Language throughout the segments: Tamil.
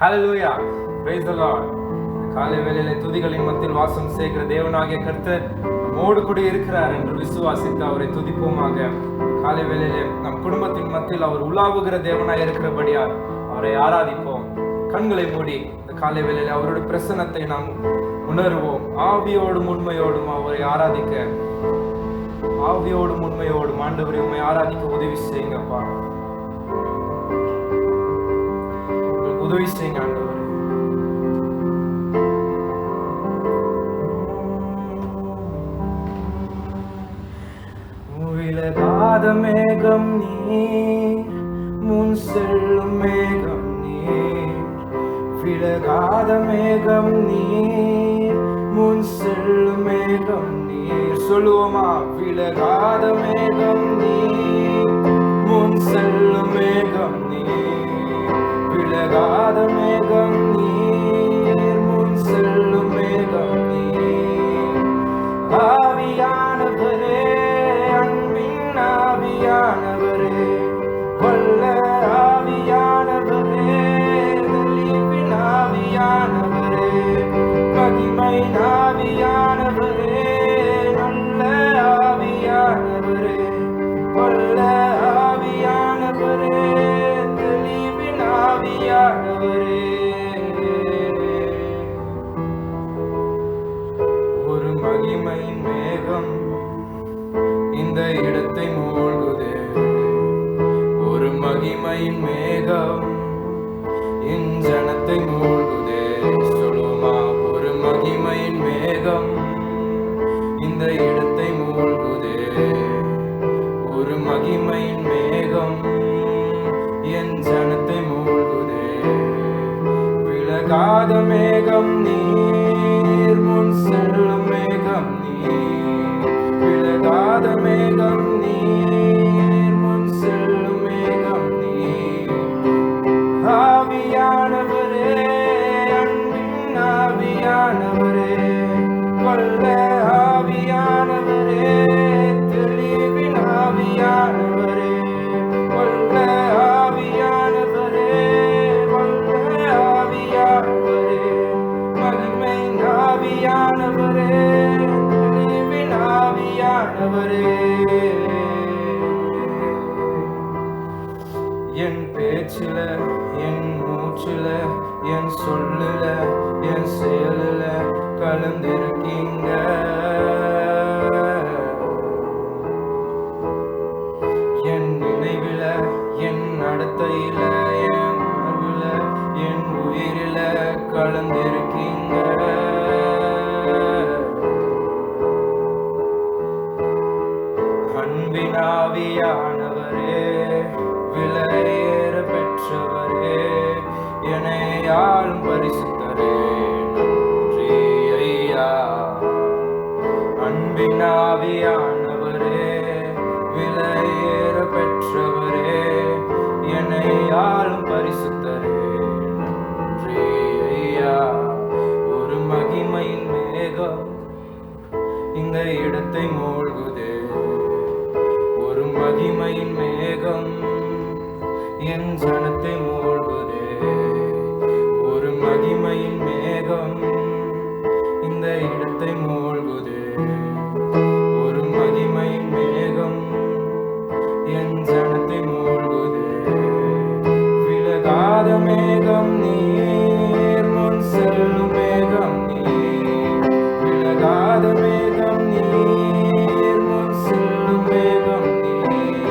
Hallelujah, praise the Lord. காலை வேளையிலே துதிகளின் மத்தியில் வாசம் செய்கிற தேவனாகிய கர்த்தர் நம்மோடு கூட இருக்கிறார் என்று விசுவாசித்து அவரை துதிப்போமாக. காலை வேளையிலே நம் குடும்பத்தின் மத்தியில் அவர் உலாவுகிற தேவனாய் இருக்கிறபடியால் அவரை ஆராதிப்போம். கண்களை மூடி இந்த காலை வேளையிலே அவருடைய பிரசன்னத்தை நாம் உணர்வோம். ஆவியோடும் உண்மையோடும் அவரை ஆராதிக்க, ஆவியோடும் உண்மையோடும் ஆண்டவரை உண்மை ஆராதிக்க உதவி செய்யுங்கப்பா. உதவி செய்யுங்க ஆண்டவரே. விலகாத மேகம் நீர், முன் செல்லும் மேகம் நீர். விலகாத மேகம் நீர், முன் செல்லும் மேகம் நீர். சொல்லுவோமா? விலகாத மேகம் நீர், முன் செல்லும் மேகம் நீர். விலகாத மேகம் நீர், முன் செல்லும் மேகம் நீர். ஆவியானவரே, அன்பின் ஆவியானவரே, வல்ல ஆவியானவரே, தெளிவின் ஆவியானவரே, மகிமை ஆவியானவரே, நல்ல ஆவியானவரே, வல்ல ஆவியானவரே, தெளிவின் ஆவியானவரே. ஒரு மகிமையின் மேகம் இந்த இடத்தை மூழ்குதே. ஒரு மகிமையின் மேகம் என் ஜனத்தை மூழ்குதே. சொல்லுமா? ஒரு மகிமையின் மேகம் இந்த இடத்தை மூழ்குதே. ஒரு மகிமையின் மேகம் என் ஜனத்தை மூழ்குதே. விலகாத மேகம் நீர், முன் செல்லும் மேகம் நீர். விலகாத மேகம் நீர், முன் செல்லும் மேகம் நீர். ஆவியானவரே, அன்பின் ஆவியானவரே, வல்ல ஆவியானவரே, தெளிவின் ஆவியானவரே, வல்ல ஆவியானவரே, வல்ல ஆவியானவரே, மகிமை ஆவியானவரே, தெளிவின் ஆவியானவரே. என் பேச்சில, என் மூச்சில, என் சொல்லுல, என் செயலுல கலந்திருக்கீங்க. என் நினைவில, என் நடத்தையில, என் உணர்வுல, என் உயிரில கலந்திருக்கீங்க. அன்பின் ஆவியானவரே, விலையேற பெற்றவரே, என்னை ஆளும் பரிசுத்தரே, நன்றி ஐயா. அன்பின் ஆவியானவரே, விலையேற பெற்றவரே, என்னை ஆளும் பரிசுத்தரே, நன்றி ஐயா. ஒரு மகிமையின் மேகம் இந்த இடத்தை மூழ்குதே. ஒரு மகிமையின் மேகம் என் ஜனத்தை மூழ்குதே. ஒரு மகிமையின் மேகம் இந்த இடத்தை மூழ்குதே. ஒரு மகிமையின் மேகம் என் ஜனத்தை மூழ்குதே. விலகாத மேகம் நீர், முன் செல்லும் மேகம் நீர். விலகாத மேகம் நீர், முன் செல்லும் மேகம் நீர்.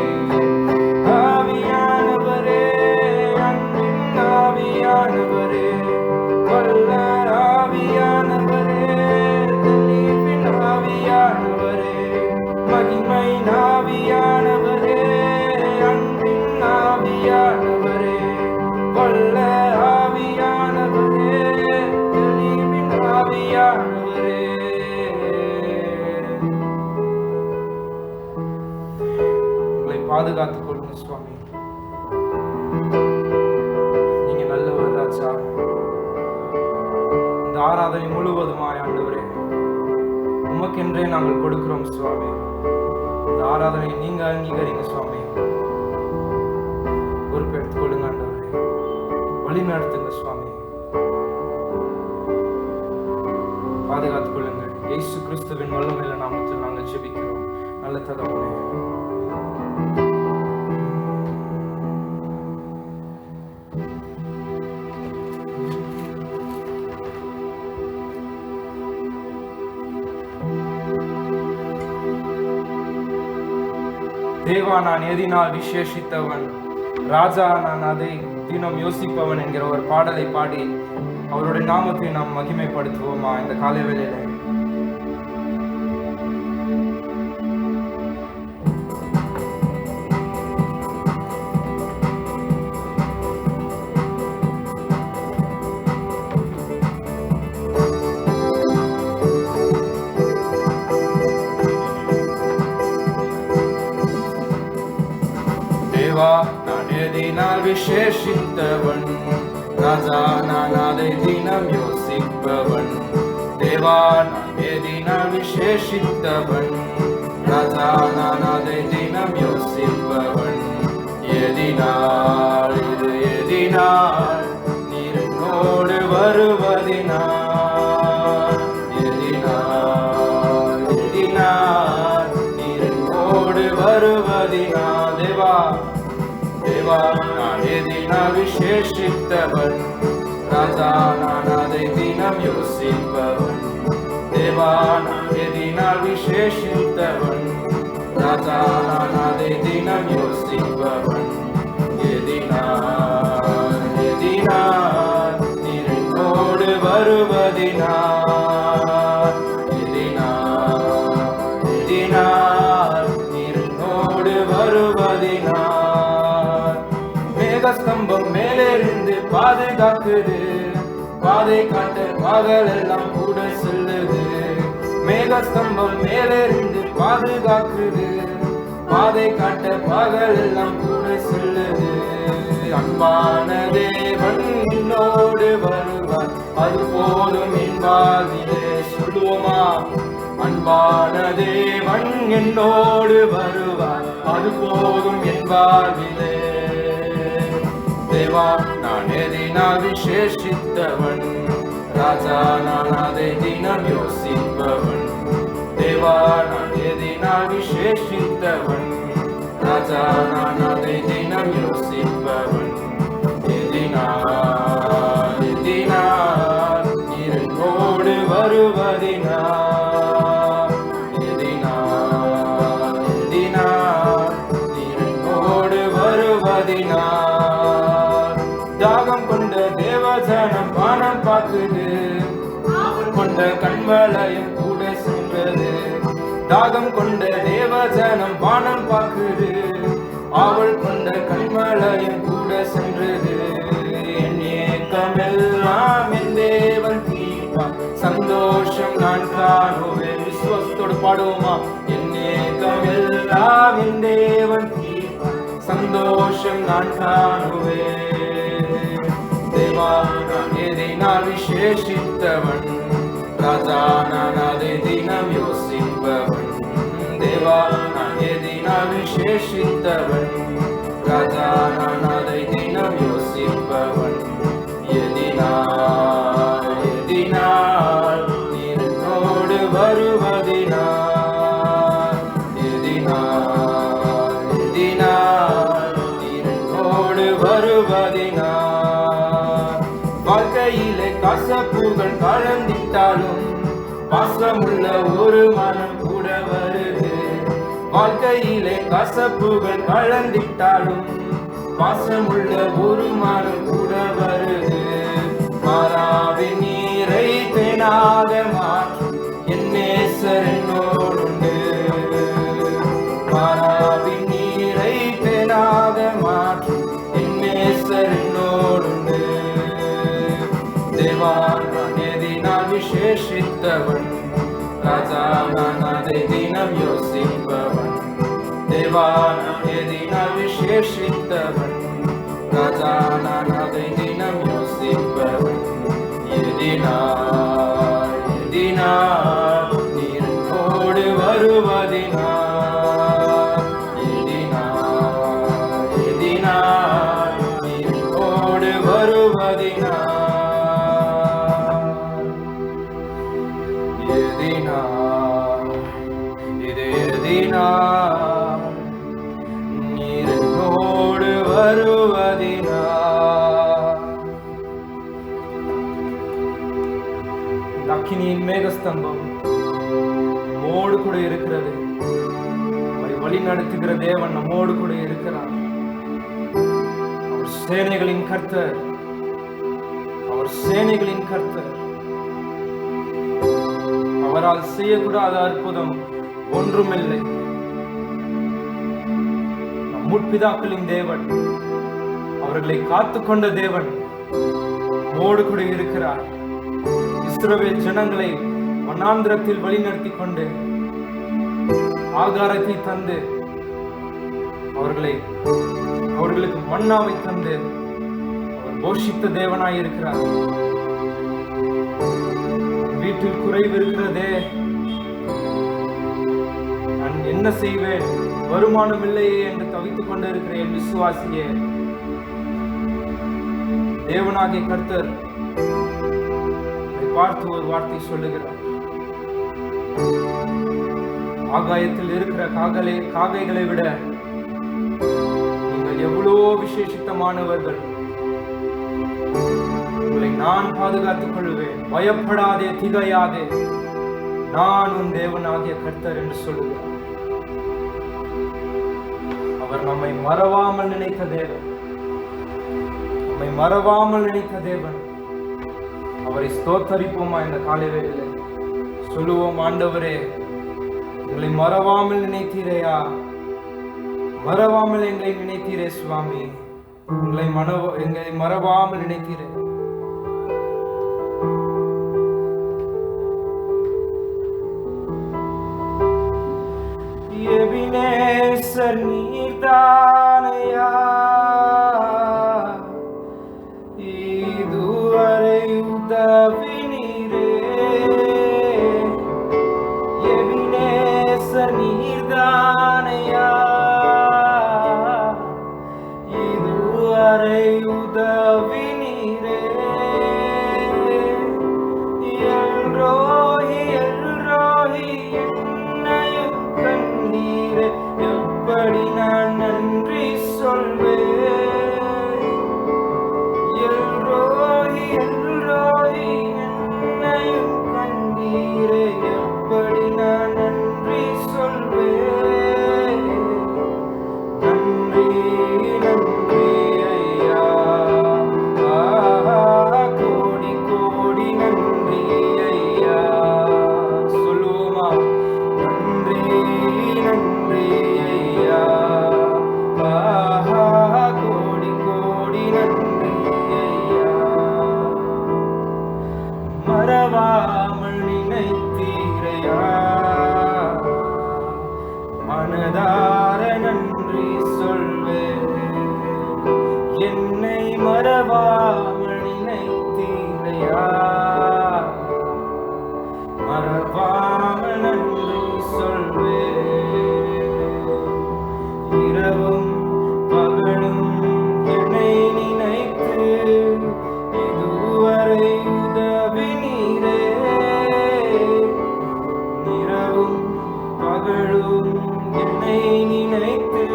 ஆவியானவரே, அன்பின் ஆவியானவரே, வல்ல ஆவியானவரே, தெளிவின் ஆவியானவரே, மகிமை ஆவியானவரே, அன்பின் ஆவியானவரே, வல்ல ஆவியானவரே, தெளிவின் ஆவியானவரே. உங்களை பாதுகாத்துக் கொள்ளுங்க சுவாமி. நீங்க நல்லவர் ராஜா. இந்த ஆராதனை முழுவதுமாய் ஆண்டவரே உமக்கென்றே நாங்கள் கொடுக்கிறோம் சுவாமி. இந்த ஆராதனை நீங்க அங்கீகரிங்க சுவாமி. பொறுப்பெடுத்துக் கொள்ளுங்க ஆண்டவரே. வழி நடத்துங்க சுவாமி. கிறிஸ்துவின் வல்லமையில நாமத்தில் நாங்கள் ஜெபிக்கிறோம் நல்ல தகப்பனே. தேவா, நான் எதினால் விசேஷித்தவன், ராஜா நான் அதை தினம் யோசிப்பவன் என்கிற ஒரு பாடலை பாடி அவருடைய நாமத்தை நாம் மகிமைப்படுத்துவோமா இந்த காலை வேளையில? தேவா, நான் எதினால் விசேஷித்தவன், ராஜா நான் அதை தினம் யோசிப்பவன். தேவா, நான் எதினால் விசேஷித்தவன், ராஜா நான் அதை தினம் யோசிப்பவன். எதினால் இது எதினால் நீர் என்னோடு வருவதினால், எதினால் எதினால் நீர் என்னோடு வருவதினால். தேவா தேவா, நான் எதினால் விசேஷித்தவன், ராஜா நான் அதை தினம் யோசிப்பவன். தேவா, நான் எதினால் விசேஷித்தவன், ராஜா நான் அதை தினம் யோசிப்பவன். எதினால் எதினால் நீர் என்னோடு வருவதினால், எதினால் எதினால் நீர் என்னோடு வருவதினால். மேகஸ்தம்பம் மேலிருந்து பாதுகாக்குது, பாதை காட்ட பகல் எல்லாம் கூட செல்லுது. மேகஸ்தம்பம் மேலிருந்து பாதுகாக்குது, பாதை காட்ட பகல் எல்லாம் கூட செல்லுது. அன்பான தேவன் என்னோடு வருவார், அது போதும் என் வாழ்விலே. சொல்லுவோமா? அன்பான தேவன் என்னோடு வருவார், அது போதும் என் வாழ்விலே. தேவா, நான் எதினால் விசேஷித்தவன், ராஜா நான் அதை தினம் யோசிப்பவன். தேவா, நான் எதினால் விசேஷித்தவன், ராஜா நான் அதை தினம் யோசிப்பவன். எதினால் எதினால் நீர் என்னோடு வருவதினால், எதினால் எதினால் நீர் என்னோடு வருவதினால். தாகம் கொண்ட தேவஜனம் வானம் பார்க்குது, கொண்ட கண்மலையும் கூட சென்றது. தாகம் கொண்ட தேவஜனம் வானம் பார்க்குது, அவள் கொண்ட கண்மலையும் கூட சென்றது. என் ஏக்கமெல்லாம் என் தேவன் தீர்ப்பார், சந்தோஷம் நான் காணுவேன். விசுவாசத்தோடு பாடுவோமா? என் ஏக்கமெல்லாம் என் தேவன் தீர்ப்பார், சந்தோஷம் நான் காணுவேன். தேவா, நான் எதினால் விசேஷித்தவன், ராஜா நான் அதை தினம் யோசிப்பவன். தேவா, நான் எதினால் விசேஷித்தவன், ராஜா நான் அதை தினம் யோசிப்பவன். எதினால் எதினால் நீர் என்னோடு வருவதினால், எதினால் எதினால் நீர் என்னோடு வருவதினால். வாழ்க்கையிலே கசப்புகள் கலந்திட்டாலும் பாசமுள்ள ஒரு மனம் கூட வருது. வாழ்க்கையிலே கசப்புகள் கலந்திட்டாலும் பாசமுள்ள ஒரு மனம் கூட வருது. மாறாவின் நீரை தேனாக மாற்றும் என் நேசர் என்னோடுண்டு. மாறாவின் நீரை தேனாக மாற்றும் என் நேசர் என்னோடுண்டு. தேவா, நான் எதினால் விசேஷித்தவன், ராஜா நான் அதை தினம் யோசிப்பவன். தேவா, நான் எதினால் விசேஷித்தவன், ராஜா நான் அதை தினம் யோசிப்பவன். எதினால் எதினால் நீர் என்னோடு வருவதினால், எதினால் எதினால் நீர் என்னோடு வருவதினால். எதினால் வருவதினால், நீர் என்னோடு வருவதினால். அக்கினியின் மேகஸ்தம்பம் நம்மோடு கூட இருக்கிறது. வழி நடத்துகிற தேவன் நம்மோடு கூட இருக்கிறார். அவர் சேனைகளின் கர்த்தர், அவர் சேனைகளின் கர்த்தர். அவரால் செய்யக்கூடாத அற்புதம் ஒன்றுமில்லை. நம் முற்பிதாக்களின் தேவன், அவர்களை காத்துக்கொண்ட தேவன் நம்மோடு கூட இருக்கிறார். இஸ்ரவேல் ஜனங்களை வனாந்திரத்தில் வழிநடத்தி கொண்டு ஆகாரத்தை தந்து அவர்களுக்கு மன்னாவை தந்து அவர் போஷித்த தேவனாய் இருக்கிறார். வீட்டில் குறைவு இருக்கிறதே, நான் என்ன செய்வேன், வருமானம் இல்லையே என்று தவித்துக் கொண்டு இருக்கிற என் விசுவாசியே, தேவனாகிய கர்த்தர் பார்த்து ஒரு வார்த்தை சொல்லுகிறார். ஆகாயத்தில் இருக்கிற காகைகளை விட நீங்கள் எவ்வளவோ விசேஷித்தமானவர்கள். உங்களை நான் பாதுகாத்துக் கொள்வேன், பயப்படாதே, திகையாதே, நான் உன் தேவனாகிய கர்த்தர் என்று சொல்லுகிறார். அவர் நம்மை மறவாமல் நினைத்த தேவன், நம்மை மறவாமல் நினைத்த தேவன். அவரை ஸ்தோத்தரிப்போமா இந்த காலை வேளையிலே? சொல்லுவோம், ஆண்டவரே, எங்களை மறவாமல் நினைத்தீரையா, மறவாமல் எங்களை நினைத்தீரே சுவாமி, எங்களை மறவாமல் நினைத்தீரே. எபினேசர் நீர்தானையா, இதுவரை உதவி நீரே. எபினேசர் நீர்தானையா, இதுவரை உதவி நீரே. எல்ரோஹி எல்ரோஹி என்னையும் கண்ணீரே, எப்படி நான் நன்றி சொல்வேன். எல்ரோஹி எல்ரோஹி என்னையும் கண்ணீரே, எப்படி நான் நன்றி சொல்வேன். நன்றி நன்றி ஐயா, கோடி கோடி நன்றி ஐயா. சொல்லுவோமா? நன்றி நன்றி ஐயா, கோடி கோடி நன்றி ஐயா. மறவாமல் நினைத்தீரையா, மனதார நன்றி சொல்வேன். என்னை மறவாமல் நினைத்தீரையா, மறவாமல் நன்றி சொல்வேன். இரவும் பகலும் என்னை நினைத்து இதுவரை உதவி நீரே. இரவும் பகலும் என்னை நினைத்து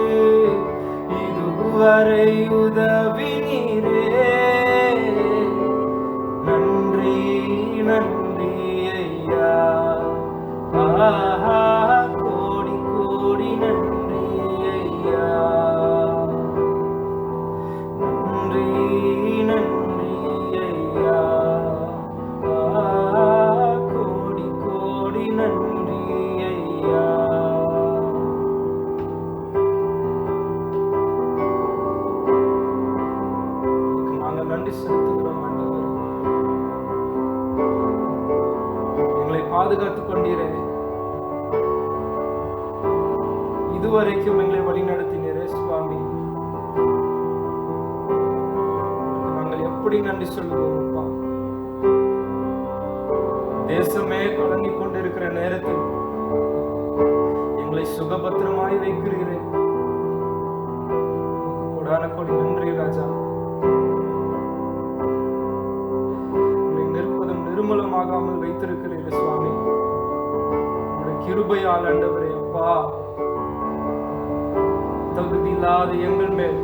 இதுவரை உதவி நீரே. நன்றி நன்றி ஐயா, கோடி கோடி நன்றி ஐயா. நன்றி நன்றி ஐயா, கோடி கோடி நன்றி ஐயா. நாங்கள் நன்றி செலுத்துகிறோம் ஆண்டவரே. எங்களை பாதுகாத்துக் கொண்டீரே, இதுவரைக்கும் எங்களை வழி நடத்தினீரே சுவாமி. நாங்கள் எப்படி நன்றி சொல்லுவோம் அப்பா? தேசமே கலங்கிக் கொண்டிருக்கிற நேரத்தில் எங்களை சுகபத்திரமாய் வைக்கிறீரே, கோடான கோடி நன்றி ராஜா. உங்களை நிற்பதும் நிர்மலமாகாமல் வைத்திருக்கிறீரே சுவாமி. உங்களுடைய கிருபையால் ஆண்டவரே அப்பா, தகுதி இல்லாத எங்கள் மேல்,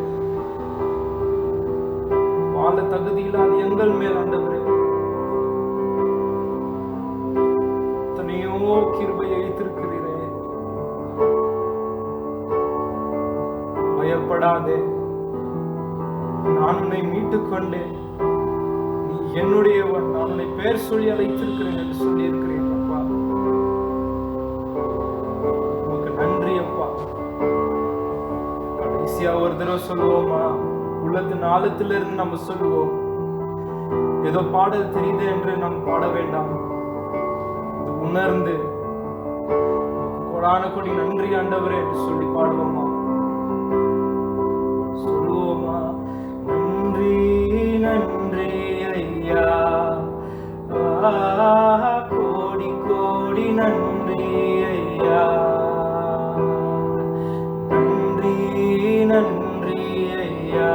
வாழ தகுதி இல்லாத எங்கள் மேல் ஆண்டவரே எத்தனையோ கிருபையை வைத்திருக்கிறீரே. பயப்படாதே, நான் உன்னை மீட்டுக் கொண்டேன், நீ என்னுடையவன், நான் உன்னை பெயர் சொல்லி அழைத்திருக்கிறேன் என்று சொல்லி இருக்கிறேன். அப்பா உனக்கு நன்றி அப்பா. கடைசியா ஒரு தடவை சொல்லுவோமா, உள்ளத்தின் ஆழத்திலிருந்து நம்ம சொல்லுவோம். ஏதோ பாடல் தெரியுது என்று நாம் பாட வேண்டாம், உணர்ந்து கோடான கோடி நன்றி ஆண்டவரே என்று சொல்லி பாடுவோமா, சொல்லுவோமா. நன்றி நன்றி ஐயா, கோடி கோடி நன்றி ஐயா, நன்றி நன்றி ஐயா,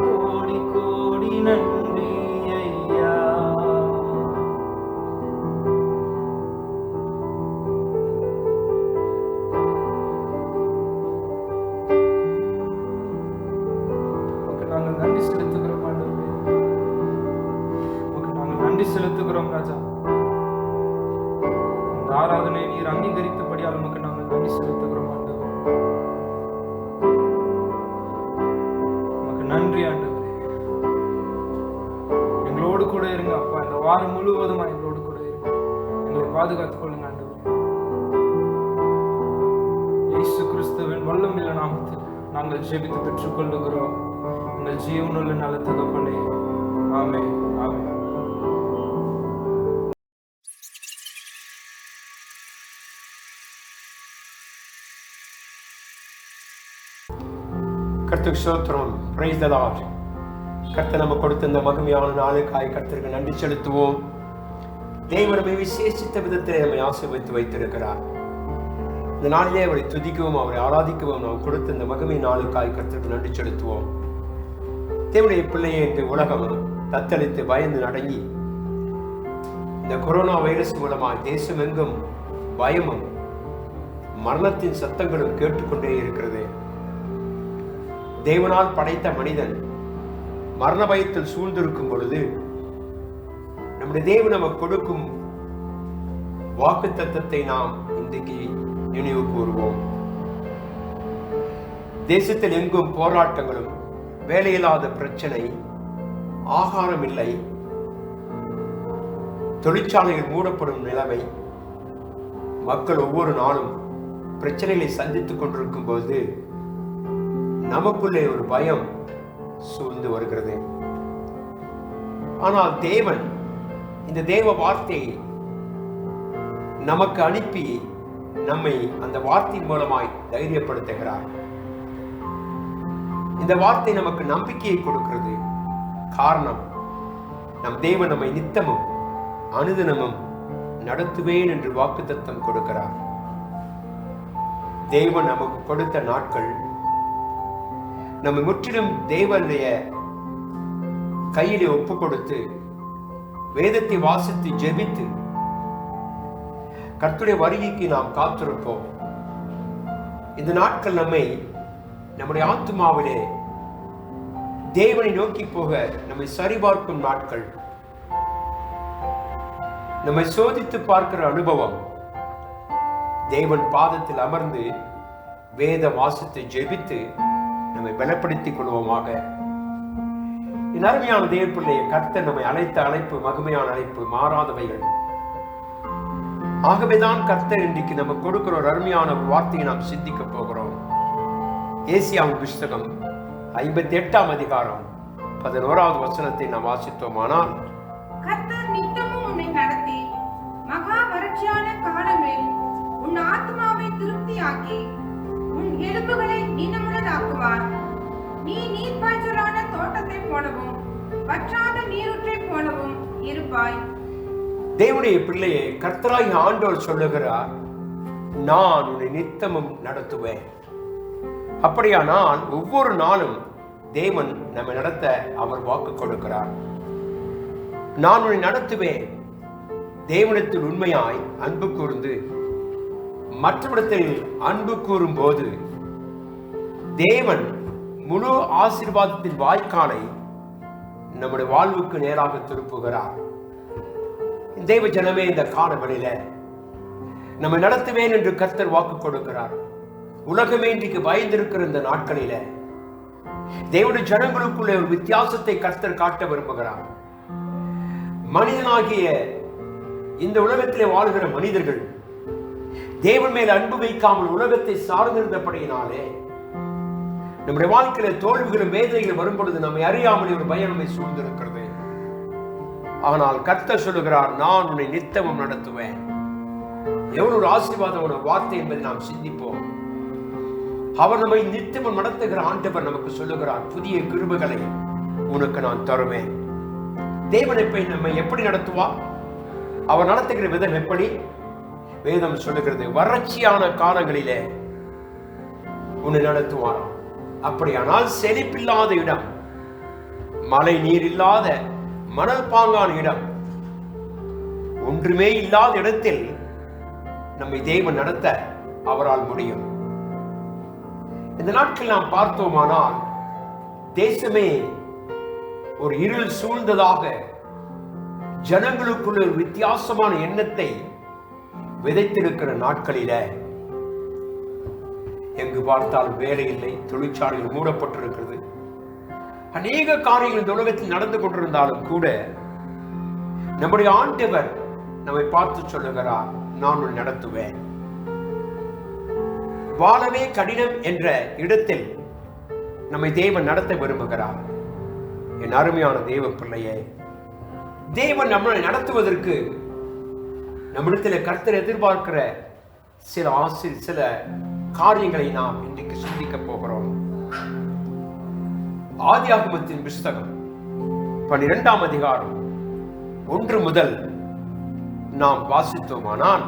கோடி கோடி நன்றி ஐயா. நாங்கள் நன்றி செலுத்துகிறோம் ஆண்டவரே, நாங்கள் நன்றி செலுத்துகிறோம் ராஜா. இந்த ஆராதனை நீர் அங்கீகரித்தபடியால் உமக்கு நாங்கள் நன்றி செலுத்துகிறோம் ஆண்டவரே. உமக்கு நன்றி ஆண்டவரே. எங்களோடு கூட இருங்க அப்பா, இந்த வாரம் முழுவதுமா எங்களோடு கூட இருங்க, எங்களை பாதுகாத்துக் கொள்ளுங்க ஆண்டவரே. இயேசு கிறிஸ்துவின் வல்லமையுள்ள நாமத்தில் நாங்கள் ஜெபித்து பெற்றுக் கொள்ளுகிறோம் எங்கள் ஜீவனுள்ள நல்ல தகப்பனே. ஆமென், ஆமென். கர்த்தருக்கு ஸ்தோத்திரம். Praise the Lord. கர்த்தர் நமக்கு கொடுத்த இந்த மகிமையான நாளுக்காய் கர்த்தருக்கு நன்றி செலுத்துவோம். தேவன் நம்மை விசேஷித்த விதத்தில் நம்மை ஆசீர்வதித்து வைத்திருக்கிறார். இந்த நாளிலே அவரை துதிக்கவும் அவரை ஆராதிக்கவும் நாம் கொடுத்த இந்த மகிமை நாளுக்காய் கர்த்தருக்கு நன்றி செலுத்துவோம். தேவனுடைய பிள்ளையை இந்த உலகம் தத்தளித்து பயந்து நடங்கி இந்த கொரோனா வைரஸ் மூலமாக தேசம் எங்கும் பயமும் மரணத்தின் சத்தங்களும் கேட்டுக்கொண்டே இருக்கிறது. தேவனால் படைத்த மனிதன் மரண பயத்தில் சூழ்ந்திருக்கும் பொழுது நம்முடைய தேவன் நமக்கு கொடுக்கும் வாக்கு தத்தத்தை நாம் இன்றைக்கு நினைவு கூறுவோம். தேசத்தில் எங்கும் போராட்டங்களும், வேலையில்லாத பிரச்சனை, ஆகாரம் இல்லை, தொழிற்சாலைகள் மூடப்படும் நிலைமை, மக்கள் ஒவ்வொரு நாளும் பிரச்சனைகளை சந்தித்துக் கொண்டிருக்கும் போது நமக்குள்ளே ஒரு பயம் சூழ்ந்து வருகிறது. ஆனால் தேவன் இந்த தேவ வார்த்தையை நமக்கு அனுப்பி நம்மை அந்த வார்த்தையின் மூலமாய் தைரியப்படுத்துகிறார். இந்த வார்த்தை நமக்கு நம்பிக்கையை கொடுக்கிறது. காரணம், நம் தேவன் நம்மை நித்தமும் அனுதினமும் நடத்துவேன் என்று வாக்குத்தத்தம் கொடுக்கிறார். தேவன் நமக்கு கொடுத்த நாட்கள் நம்ம முற்றிலும் தேவனுடைய கையிலே ஒப்பு கொடுத்து வேதத்தை வாசித்து ஜெபித்து கர்த்தருடைய வருகைக்கு நாம் காத்திருப்போம். இந்த நாட்கள் நம்முடைய ஆத்துமாவிலே தேவனை நோக்கி போக நம்மை சரிபார்க்கும் நாட்கள், நம்மை சோதித்து பார்க்கிற அனுபவம். தேவன் பாதத்தில் அமர்ந்து வேத வாசித்து ஜெபித்து நம்மை பலப்படுத்திக் கொள்வோமாக. என் அருமையான தேவ பிள்ளையை, கர்த்தர் நம்மை அழைத்த அழைப்பு மகிமையான அழைப்பு, மாறாதவைகள். ஆகவேதான் கர்த்தர் இன்றைக்கு நமக்கு கொடுக்கிற ஒரு அருமையான வார்த்தையை நாம் சிந்திக்க போகிறோம். ஏசியாவின் புஸ்தகம் 58ஆம் அதிகாரம் 11வது வசனத்தை நாம் வாசித்தோமானால், கர்த்தர் நித்தமும் உன்னை நடத்தி மகா வறட்சியான காலங்களில் உன் ஆத்மாவை திருப்தியாக்கி உன் எலும்புகளை நினமுள்ளதாக்குவார். நீ நீர்ப்பாய்ச்சலான தோட்டத்தை போலவும் வற்றாத நீரூற்றை போலவும் இருப்பாய். தேவனுடைய பிள்ளையை, கர்த்தராய் ஆண்டவர் சொல்லுகிறார், நான் உன்னை நித்தமும் நடத்துவேன். அப்படியானால் ஒவ்வொரு நாளும் தேவன் நம்மை நடத்த அவர் வாக்கு கொடுக்கிறார். நான் உன்னை நடத்துவேன். தேவனிடத்தில் உண்மையாய் அன்பு கூர்ந்து மற்றவரிடத்தில் அன்பு கூறும் போது தேவன் முழு ஆசீர்வாதத்தின் வாய்க்காலை நம்முடைய வாழ்வுக்கு நேராக திருப்புகிறார். தேவ ஜனமே, இந்த காலவெளியில நம்மை நடத்துவேன் என்று கர்த்தர் வாக்கு கொடுக்கிறார். உலகமே இன்றைக்கு பயந்திருக்கிற இந்த நாட்களில தேவனுடைய ஜனங்களுக்குள்ளே ஒரு வித்தியாசத்தை கர்த்தர் காட்ட விரும்புகிறார். மனிதனாகிய இந்த உலகத்திலே வாழ்கிற மனிதர்கள் தேவன் மேல் அன்பு வைக்காமல் உலகத்தை சார்ந்திருந்தபடியினாலே நம்முடைய வாழ்க்கையில தோல்விகளும் வேதனைகள் வரும் பொழுது நம்மை அறியாமல் ஒரு பயம் நம்மை சூழ்ந்திருக்கிறது. ஆனால் கர்த்தர் சொல்லுகிறார், நான் உன்னை நித்தமும் நடத்துவேன். எவ்வளவு ஒரு ஆசீர்வாதமான வார்த்தை என்பதை நாம் சிந்திப்போம். அவர் நம்மை நித்தமும் நடத்துகிற ஆண்டவர் நமக்கு சொல்லுகிறார், புதிய கிருபைகளை உனக்கு நான் தருவேன். தேவன் நம்மை எப்படி நடத்துவார்? அவர் நடத்துகிற விதம் எப்படி? வேதம் சொல்லுகிறது, வறட்சியான காலங்களிலே உன்னை நடத்துவாராம். அப்படியானால் செழிப்பில்லாத இடம், மழை நீர் இல்லாத மணல் பாங்கான இடம், ஒன்றுமே இல்லாத இடத்தில் நம்மை தேவன் நடத்த அவரால் முடியும். இந்த நாட்கள் நாம் பார்த்தோமானால் தேசமே ஒரு இருள் சூழ்ந்ததாக, ஜனங்களுக்குள்ள ஒரு வித்தியாசமான எண்ணத்தை விதைத்திருக்கிற நாட்களில எங்கு பார்த்தாலும் வேலை இல்லை, தொழிற்சாலைகள் மூடப்பட்டிருக்கிறது. அநேக காரியங்கள் இந்த உலகத்தில் நடந்து கொண்டிருந்தாலும் கூட நம்முடைய ஆண்டவர் நம்மை பார்த்து சொல்லுகிறார், நான் உன்னை நடத்துவேன். வாழவே கடினம் என்ற இடத்தில் நம்மை தேவன் நடத்த விரும்புகிறார். என் அருமையான தேவ பிள்ளையே, தேவன் நம்மளை நடத்துவதற்கு நம்மிடத்தில் கர்த்தர் எதிர்பார்க்கிற சில காரியங்களை நாம் இன்றைக்கு சிந்திக்க போகிறோம். ஆதியாகமத்தின் புஸ்தகம் 12ஆம் அதிகாரம் 1 முதல் நாம் வாசித்தோமானால்,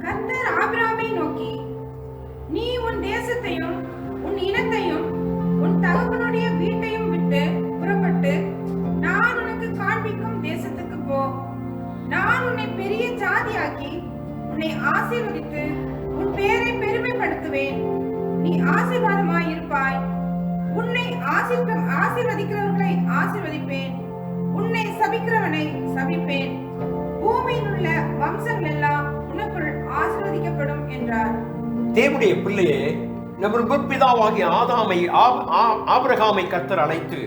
கர்த்தர் ஆபிரகாமை நோக்கி, நீ உன் தேசத்தையும் உன் இனத்தையும் உன் தகப்பனுடைய வீட்டையும் விட்டு புறப்பட்டு நான் உனக்கு காண்பிக்கும் தேசத்துக்கு போ. நான் உன்னை பெரிய ஜாதியாக்கி உன்னை ஆசீர்வதித்து உன் பேரை பெருமைப்படுத்துவேன். நீ ஆசீர்வாதமாய் இருப்பாய். உன்னை ஆசீர்வதிக்கிறவர்களை ஆசீர்வதிப்பேன், உன்னை சபிக்கிறவனை சபிப்பேன். பூமியில் உள்ள வம்சங்கள் எல்லாம் உனக்குள் ஆசீர்வதிக்கப்படும் என்றார். தேவனுடைய பிள்ளையே, நம்ம முற்பிதாவாகிய ஆபிரகாமை கர்த்தர் அழைத்து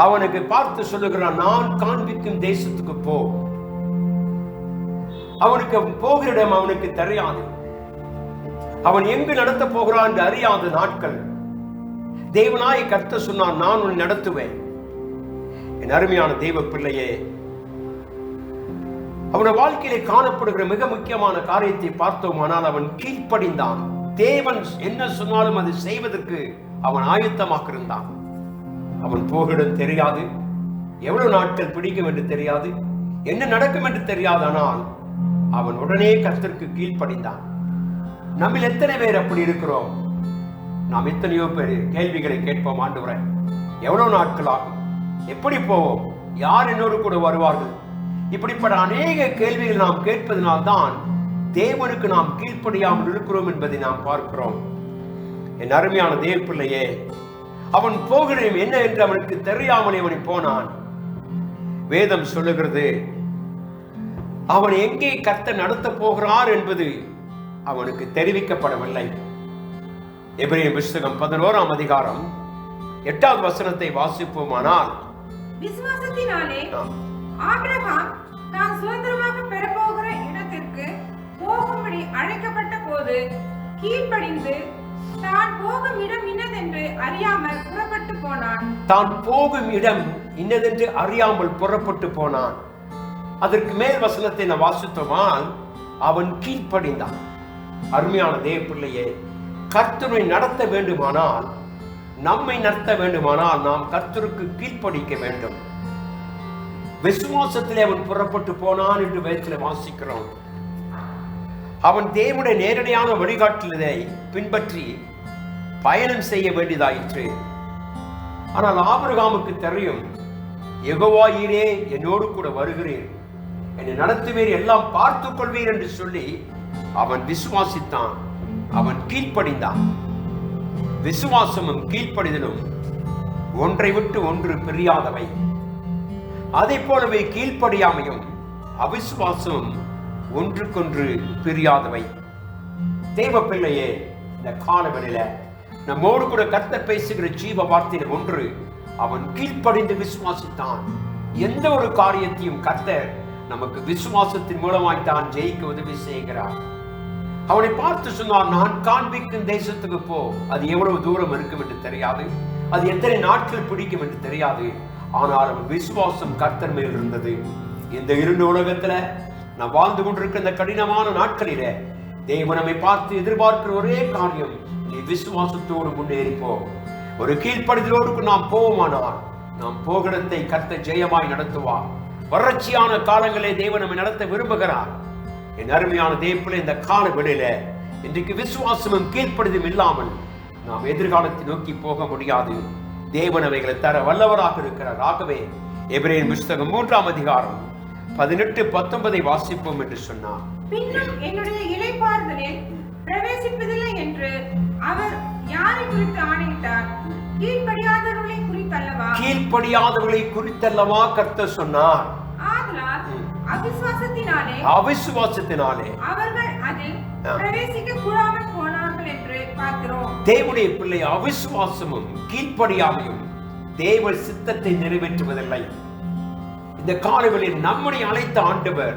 அவனுக்கு பார்த்து சொல்லுகிறான், நான் காண்பிக்கும் தேசத்துக்கு போ. அவனுக்கு போகிற இடம் அவனுக்கு தெரியாது. அவன் எங்கு நடத்த போகிறான் என்று அறியாத நாட்கள் தேவனாய் கர்த்தர் சொன்னான், நான் உன்னை நடத்துவேன். என் அருமையான தெய்வ பிள்ளையே, அவனுடைய வாழ்க்கையிலே காணப்படுகிற மிக முக்கியமான காரியத்தை பார்த்தோமானால் அவன் கீழ்ப்படிந்தான். தேவன் என்ன சொன்னாலும் அதை செய்வதற்கு அவன் ஆயத்தமாக இருந்தான். அவன் போகிடம் தெரியாது, எவ்வளவு நாட்கள் பிடிக்கும் என்று தெரியாது, என்ன நடக்கும் என்று தெரியாது. ஆனால் அவன் உடனே கர்த்தருக்கு கீழ்ப்படிந்தான். நம்ம எத்தனை பேர் அப்படி இருக்கிறோம்? நாம் எத்தனையோ பேர் கேள்விகளை கேட்போம், ஆண்டவரே எவ்வளவு நாட்கள் ஆகும், எப்படி போவோம், யார் என்னோடு கூட வருவார்கள், இப்படிப்பட்ட அநேக கேள்விகள் நாம் கேட்பதனால்தான் தேவனுக்கு நாம் கீழ்ப்படியாமல் இருக்கிறோம் என்பதை நாம் பார்க்கிறோம். என் அருமையான தேவ பிள்ளையே, அவன் போகிற என்ன என்று அவனுக்கு தெரியாமல் அவனை போனான். வேதம் சொல்லுகிறது, அவன் எங்கே கர்த்தர் நடத்த போகிறார் என்பது அவனுக்கு தெரிவிக்கப்படவில்லை. எபிரேயர் புஸ்தகம் 11ஆம் அதிகாரம் 8வது வசனத்தை வாசிப்போமானால், விசுவாசத்தினாலே ஆபிரகாம் தான் சுதந்திரமாக பெறப்போகிற இடத்திற்கு போகும்படி அழைக்கப்பட்ட போது கீழ்ப்படிந்து தான் போகும் இடம் இன்னதென்று அறியாமல் புறப்பட்டு போனான். தான் போகும் இடம் இன்னதென்று அறியாமல் புறப்பட்டு போனான். அதற்கு மேல் வசனத்தை நான் வாசித்தோமால், அவன் கீழ்ப்படிந்தான். அருமையான தேவ பிள்ளையே, கர்த்தரை நடத்த வேண்டுமானால், நம்மை நடத்த வேண்டுமானால் நாம் கர்த்தருக்கு கீழ்ப்படிக்க வேண்டும். விசுவாசத்திலே அவன் புறப்பட்டு போனான் என்று வேதத்தில் வாசிக்கிறோம். அவன் தேவனுடைய நேரடியான வழிகாட்டுதலை பின்பற்றி பயணம் செய்ய வேண்டியதாயிற்று. ஆனால் ஆபிரகாமுக்கு தெரியும், யெகோவா ஈரே என்னோடு கூட வருகிறீர், என்னை நடத்துவீர், எல்லாம் பார்த்துக் கொள்வீர் என்று சொல்லி அவன் விசுவாசித்தான், அவன் கீழ்ப்படிந்தான். விசுவாசமும் கீழ்ப்படிதலும் ஒன்றை விட்டு ஒன்று பிரியாதவை. அதை போலவே கீழ்ப்படியாமையும் அவிசுவாசமும் ஒன்றுக்கொன்று பிரியாதவை. தேவ பிள்ளையே, இந்த காலவெளியில நம்மோடு கூட கர்த்தர் பேசுகிற ஜீவ வார்த்தையில் ஒன்று, அவன் கீழ்ப்படிந்து விசுவாசித்தான். எந்த ஒரு காரியத்தையும் கர்த்தர் நமக்கு விசுவாசத்தின் மூலமாய்த்தான் ஜெயிக்க உதவி செய்கிறார். அவனை பார்த்து சொன்னார், நான் காண்பிக்கும் தேசத்துக்கு போ. அது எவ்வளவு தூரம் இருக்கும் என்று தெரியாது, அது எத்தனை நாட்கள் பிடிக்கும் என்று தெரியாது. ஆனால் அவன் விசுவாசம் கர்த்தர் மேல் இருந்தது. இந்த இருண்ட உலகத்துல நாம் வாழ்ந்து கொண்டிருக்கிற இந்த கடினமான நாட்களில தேவன் நம்மை பார்த்து எதிர்பார்க்கிற ஒரே காரியம், நீ விசுவாசத்தோடு முன்னேறி போ. ஒரு கீழ்ப்படிதலோடு நாம் போவோமானால் நாம் போகிறதை கர்த்தர் ஜெயமாய் நடத்துவார். வறட்சியான காலங்களே தேவன் நம்மை நடத்த விரும்புகிறார். என் அருமையான தேவனே, இந்த கால வேளையில இன்றைக்கு விசுவாசமும் கீழ்ப்படிதலும் இல்லாமல் நாம் எதிர்காலத்தை நோக்கி போக முடியாது. தேவன் அவைகளை தர வல்லவராக இருக்கிறார். ஆகவே எபிரேயர் புத்தகம் 3ஆம் அதிகாரம் 18-19 வாசிப்போம் என்று சொன்னார். பின்னும் என்னுடைய இளைப்பாறுதலில் பிரவேசிப்பதில்லை என்று அவர் யாரை குறித்து ஆணையிட்டார்? கீழ்ப்படியாதவர்களை குறித்தல்லவா? கீழ்ப்படியாதவர்களை குறித்தல்லவா கர்த்தர் சொன்னார். ஆதலால் அவிசுவாசத்தினாலே அவர்கள் அதில் பிரவேசிக்க கூடாமல் போனார்கள் என்று பார்க்கிறோம். தேவனுடைய பிள்ளை, அவிசுவாசமும் கீழ்ப்படியாமையும் தேவ சித்தத்தை நிறைவேற்றுவதில்லை. இந்த காலங்களில் நம்மை அழைத்த ஆண்டவர்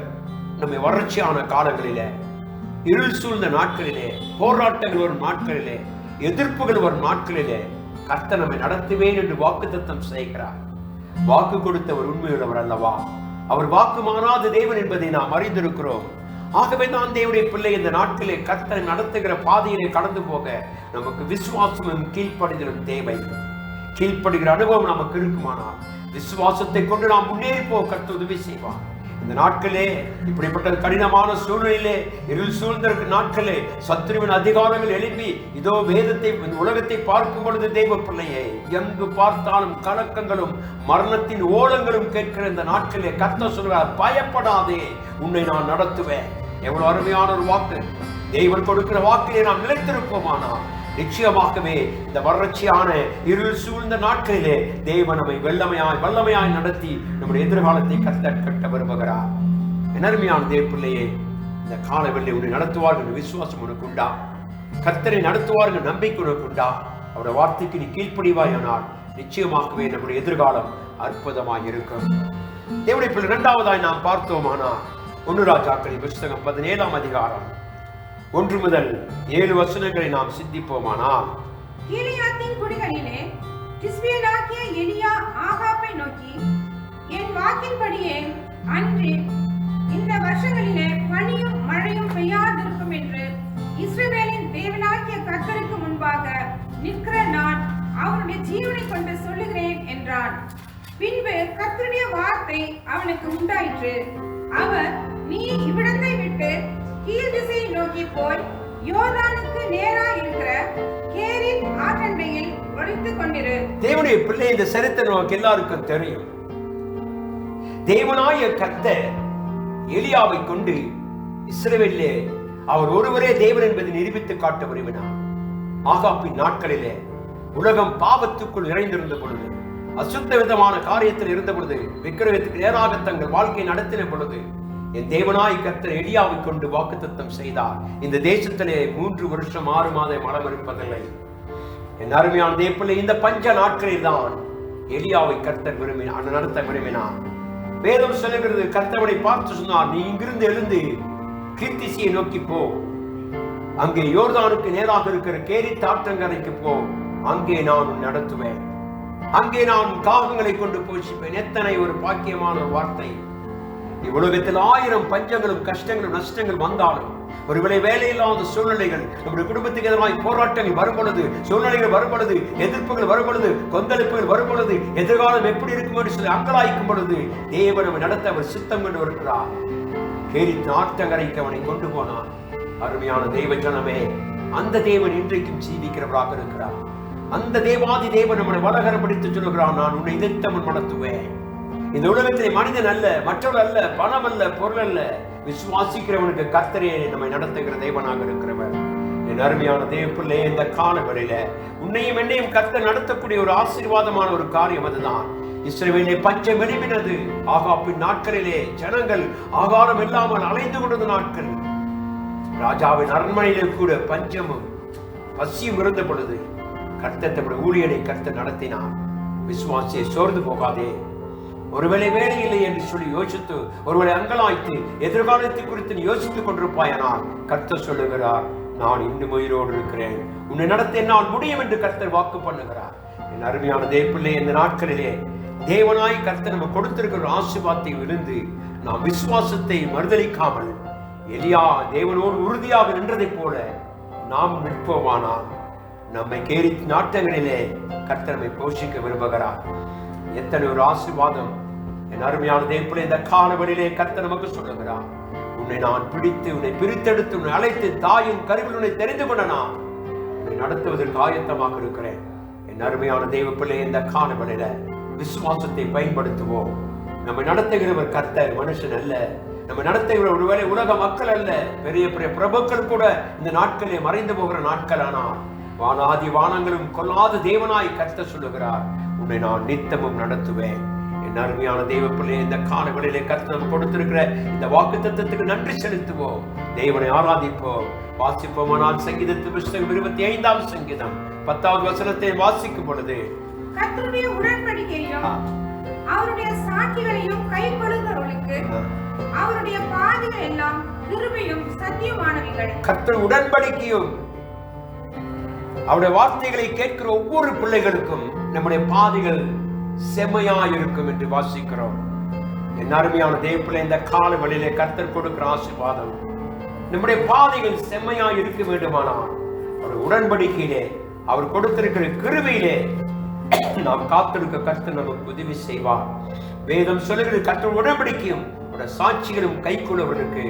நம்மை வறட்சியான காலங்களில, இருள் சூழ்ந்த நாட்களிலே, போராட்டங்கள் வரும் நாட்களிலே, எதிர்ப்புகள் வரும் நாட்களிலே கர்த்தர் நம்மை நடத்துவேன் என்று வாக்குத்தத்தம் செய்கிறார். வாக்கு கொடுத்தவர் உண்மையுள்ளவர் அல்லவா? அவர் வாக்கு மாறாத தேவன் என்பதை நாம் அறிந்திருக்கிறோம். ஆகவே தான் தேவனுடைய பிள்ளை, இந்த நாட்களிலே கர்த்தர் நடத்துகிற பாதையிலே கடந்து போக நமக்கு விசுவாசமும் கீழ்ப்படிதலும் தேவை. கீழ்ப்படுகிற அனுபவம் நமக்கு இருக்குமானால் விசுவாசத்தை கொண்டு நாம் முன்னேறி போக கர்த்தர் உதவி செய்வார். இந்த நாட்களே, இப்படிப்பட்ட கடினமான சூழ்நிலையிலே, இருள் சூழ்ந்திருக்கும் நாட்களே, சத்ருவின் அதிகாரங்கள் எழுப்பி இதோ வேதத்தை, உலகத்தை பார்க்கும் பொழுது தேவ பிள்ளையே, எங்கு பார்த்தாலும் கலக்கங்களும் மரணத்தின் ஓலங்களும் கேட்கிற இந்த நாட்களே கர்த்தர் சொல்கிறார், பயப்படாதே, உன்னை நான் நடத்துவேன். எவ்வளவு அருமையான ஒரு வாக்கு! தேவன் கொடுக்கிற வாக்கிலே நாம் நிலைத்திருப்போமானால் நிச்சயமாகவே இந்த வறட்சியான இருள் சூழ்ந்த நாட்களிலே தேவன் நம்மை வல்லமையாய் நடத்தி நம்முடைய எதிர்காலத்தை கர்த்தர் கட்ட விரும்புகிறார். அருமையான தேவ பிள்ளையே, இந்த காலவெளியை உன்னை நடத்துவார்கள் விசுவாசம் உனக்கு உண்டா? கர்த்தரை நடத்துவார்கள் நம்பிக்கை உனக்கு உண்டா? அவருடைய வார்த்தைக்கு நீ கீழ்ப்படிவாயானால் நிச்சயமாகவே நம்முடைய எதிர்காலம் அற்புதமாய் இருக்கும். தேவனுடைய பிள்ளை, இரண்டாவதாய் நாம் பார்த்தோமானால் 1 ராஜாக்களின் புத்தகம் 17ஆம் அதிகாரம் 1 முதல் 7 வசனங்களை நாம் சிந்திப்போமானால், கீலேயாத்தின் குடிகளிலே திஸ்பியனாகிய எலியா ஆகாபை நோக்கி, என் வாக்கின்படியே அன்று இந்த வருஷங்களிலே பனியும் மழையும் பெய்யாதிருக்கும் என்று இஸ்ரவேலின் தேவனாகிய கர்த்தருக்கு முன்பாக நிற்கிற நான் அவருடைய ஜீவனை கொண்டு சொல்லுகிறேன் என்றான். பின்பு கர்த்தருடைய வார்த்தை அவனுக்கு உண்டாயிற்று. அவர், நீ இவ்விடத்தை விட்டு கீழ் திசையை நோக்கி போய் யோர்தானுக்கு நேரா இருக்கிற கேரித் ஆற்றண்டையில் ஒளித்துக் கொண்டிரு. தேவனுடைய பிள்ளை, இந்த சரித்திரம் நமக்கு எல்லாருக்கும் தெரியும். தேவனாய கர்த்தர் எலியாவை கொண்டு இஸ்ரவேலிலே அவர் ஒருவரே தேவன் என்பதை நிரூபித்து காட்ட விரும்பினார். ஆகாபின் நாட்களிலே உலகம் பாவத்துக்குள் நிறைந்திருந்த பொழுது, அசுத்த விதமான காரியத்தில் இருந்த பொழுது, விக்கிரகத்துக்கு நேராக தங்கள் வாழ்க்கை நடத்தின பொழுது, என் தேவனாய் கர்த்தர் எலியாவை கொண்டு வாக்குத்தத்தம் செய்தார். இந்த தேசத்திலே 3 வருஷம் 6 மாதம் மழை இருப்பதில்லை. என் அருமையான தேவப்பிள்ளை, இந்த பஞ்ச நாட்களில் தான் எலியாவை கர்த்தர் நடத்த விரும்பினார். வேதம் சொல்லுகிறது, கர்த்தரை பார்த்து சொன்னார், நீ இங்கிருந்து எழுந்து கீர்த்திசியை நோக்கி போ, அங்கே யோர்தானுக்கு நேராக இருக்கிற கேரித் ஆற்றங்கரைக்கு போ, அங்கே நான் நடத்துவேன், அங்கே நான் காகங்களை கொண்டு போஷிப்பேன். எத்தனை ஒரு பாக்கியமான ஒரு வார்த்தை! உலகத்தில் 1000 பஞ்சங்களும் கஷ்டங்களும் நஷ்டங்கள் வந்தாலும், ஒருவேளை வேலையில்லாத சூழ்நிலைகள், நம்முடைய குடும்பத்துக்கு எதிராக போராட்டங்கள் வரும் பொழுது, சூழ்நிலைகள் வரும் பொழுது, எதிர்ப்புகள் வரும் பொழுது, கொந்தளிப்புகள் வரும் பொழுது, எதிர்காலம் எப்படி இருக்கும் என்று சொல்லி அங்கலாய்க்கும் பொழுது, தேவன் நம்மை நடத்த அவர் சித்தம் கொண்டு வருகிறார். கேரித் ஆற்றங்கரைக்கு அவனை கொண்டு போனார். அருமையான தெய்வ ஜனமே, அந்த தேவன் இன்றைக்கும் ஜீவிக்கிறவராக இருக்கிறார். அந்த தேவாதி தேவன் நம்மளை வலகரம் பிடித்து சொல்லுகிறான், நான் உன்னை நித்தம் நடத்துவேன். இந்த உலகத்திலே மனிதன் அல்ல, மற்றவர் அல்ல, பணம் அல்ல, பொருள் அல்ல, விசுவாசிக்கிறவனுக்கு கர்த்தரே நம்மை நடத்துகிற தேவனாக இருக்கிறவர். என் அருமையான தேவ பிள்ளை, இந்த காலவரையில உன்னையும் என்னையும் கர்த்தர் நடத்தக்கூடிய ஒரு ஆசீர்வாதமான ஒரு காரியம் அதுதான். இஸ்ரவேலே பஞ்சம் வெளிவினது. ஆகாபின் நாட்களிலே ஜனங்கள் ஆகாரம் இல்லாமல் அலைந்து கொண்ட நாட்கள். ராஜாவின் அரண்மனையிலே கூட பஞ்சமும் பசியும் இருந்த பொழுது கர்த்தர் தம்முடைய ஊழியனை கர்த்தர் நடத்தினார். விசுவாசியை சோர்ந்து போகாதே. ஒருவேளை வேலை இல்லை என்று சொல்லி யோசித்து, ஒருவேளை அங்கலாய்த்து எதிர்காலத்தை குறித்து யோசித்துக் கொண்டிருப்பாயனால் கர்த்தர் சொல்லுகிறார், நான் இன்னும் உயிரோடு இருக்கிறேன், உன்னை நடத்த என்னால் முடியும் என்று கர்த்தர் வாக்கு பண்ணுகிறார். என் அருமையான தேவப்பிள்ளை, இந்த நாட்களிலே தேவனாய் கர்த்தர் நம்ம கொடுத்திருக்கிற ஆசீர்வாதத்தை விழுந்து நாம் விசுவாசத்தை மறுதலிக்காமல் எலியா தேவனோடு உறுதியாக நின்றதைப் போல நாம் நிற்போமானால் நம்மை கேரி நாட்டங்களிலே கர்த்தர் நம்மை போஷிக்க விரும்புகிறார். எத்தனை ஒரு ஆசீர்வாதம்! என் அருமையான தேவப்பிள்ளை, இந்த காலவெளியிலே கர்த்தர் நமக்கு சொல்லுகிறார், உன்னை நான் பிடித்து உன்னை பிரித்தெடுத்து உன்னை அழைத்து தாயின் கருவில் உன்னை தெரிந்து கொண்ட நான் உன்னை நடத்துவதற்கு ஆயத்தமாக இருக்கிறேன். என் அருமையான தேவப்பிள்ளை, இந்த காலவெளியில விசுவாசத்தை பயன்படுத்துவோம். நம்ம நடத்துகிறவர் கர்த்தர், மனுஷன் அல்ல. நம்ம நடத்துகிற ஒருவேளை உலக மக்கள் அல்ல, பெரிய பெரிய பிரபுக்கள் கூட இந்த நாட்களே மறைந்து போகிற நாட்கள். ஆனால் வானாதி வானங்களும் கொல்லாத தேவனாய் கர்த்தர் சொல்லுகிறார், உன்னை நான் நித்தமும் நடத்துவேன். என் அருமையான தேவ பிள்ளை, இந்த காலங்களிலே கர்த்தர் கொடுத்திருக்கிற இந்த வாக்கு தத்தத்துக்கு நன்றி செலுத்துவோம், தேவனை ஆராதிப்போம். வாசிப்போமானால் சங்கீதத்து புஸ்தகம் 25ஆம் சங்கீதம் 10வது வசனத்தை வாசிக்கும் பொழுது, கர்த்தருடைய உடன்படிக்கையையும் அவருடைய சாட்சிகளையும் கைக்கொள்ளுகிறவர்களுக்கு அவருடைய பாதைகள் எல்லாம் கிருபையும் சத்தியமானவைகள். கர்த்தர் உடன்படிக்கையும் அவருடைய வார்த்தைகளை கேட்கிற ஒவ்வொரு பிள்ளைகளுக்கும் நம்முடைய பாதைகள் செம்மையாயிருக்கும் என்று வாசிக்கிறோம். என் அருமையான தேவப்பிள்ளை, இந்த கால வழியிலே கர்த்தர் கொடுக்கிற ஆசீர்வாதம் நம்முடைய பாதைகள் செம்மையாய் இருக்க வேண்டுமானால் அவருடைய உடன்படிக்கையிலே அவர் கொடுத்திருக்கிற கிருபையிலே நாம் காத்திருக்க கர்த்தர் நமக்கு உதவி செய்வார். வேதம் சொல்லுகிறது, கர்த்தர் உடன்படிக்கையும் அவருடைய சாட்சிகளும் கைக்கொள்ளுவதற்கு